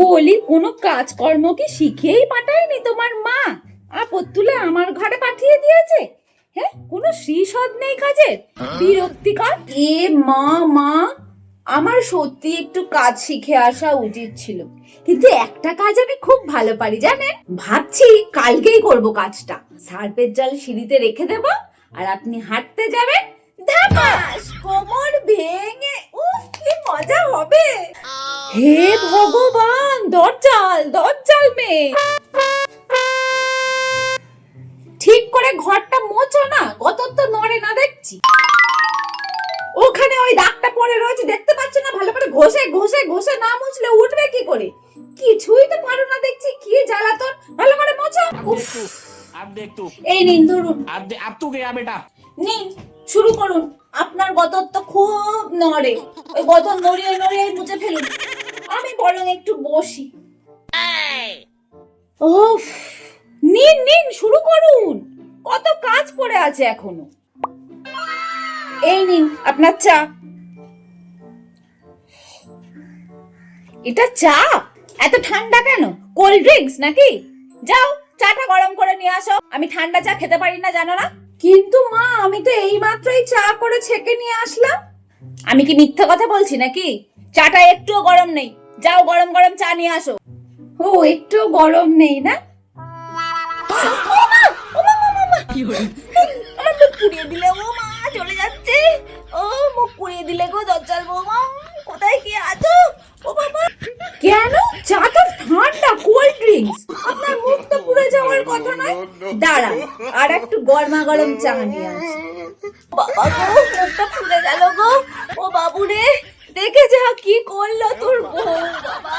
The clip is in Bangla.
বলি কোনো কাজকর্ম কি শিখেই পাঠায়নি তোমার মা? আপদ তুলে আমার ঘরে পাঠিয়ে দিয়েছে। হ্যাঁ, কোনো শ্রীসদ নেই কাজের? বিরক্তিকর। এ মা মা, আমার সত্যি একটু কাজ শিখে আসা উচিত ছিল, কিন্তু একটা কাজ আমি খুব ভালো পারি জানেন। ভাবছি কালকেই করব কাজটা। সার্ফের জল সিঁড়িতে রেখে দেব, আর আপনি হাঁটতে যাবেন, ধামাস কোমর ভেঙে, উফ কি মজা হবে। হে ভগবান, দরজাল দরজাল মেয়ে, ঠিক করে ঘরটা মোছো না, গতর তো নড়ে না দেখছি। ওখানে ওই দাগটা পড়ে রয়েছে, দেখতে পাচ্ছ না? ভালো করে ঘষে ঘষে ঘষে না মুছলে উঠবে কি করে? কিছুই তো পারো না দেখছি, কি জ্বালাতন। ভালো করে মোছো। এই নিন ধরুন। अब तू गया बेटा। নিন, শুরু করুন। আপনার গতর তো খুব নড়ে, ওই গতর নড়িয়ে নড়িয়ে মুছে ফেলুন। আমি বরং একটু বসি। ওফ, নিন নিন, শুরু করুন। কত কাজ পড়ে আছে এখনো। এই নিন আপনার চা। এটা চা? এত ঠান্ডা কেন? কোল্ড ড্রিঙ্কস নাকি? যাও চাটা গরম করে নিয়ে আসো। আমি ঠান্ডা চা খেতে পারি না, জানো না? কিন্তু মা, আমি তো এই মাত্রই চা করে ছেঁকে নিয়ে আসলাম। আমি কি মিথ্যা কথা বলছি নাকি? চাটা একটুও গরম নেই। যাও গরম গরম চা নিয়ে আসো। ও, একটুও গরম নেই না? ও মা, ও মা, মা, মা, মা। আমার মুখ পুড়িয়ে দিলে, ও মা, চলে যাচ্ছে। ও, মুখ পুড়িয়ে দিলে গো দজ্জাল বৌমা। কোথায় কি আছো? ও বাবা, কেন? চা তো ঠান্ডা, কোল্ড ড্রিঙ্কস। আপনার মুখ তো পুড়ে যাওয়ার কথা নয়। দাঁড়ান, আর একটু গরমা গরম চা নিয়ে আসি। বাবা গো, মুখটা পুড়ে গেল গো। ও বাবু রে, দেখে যা কি করলো তোর বউ। বাবা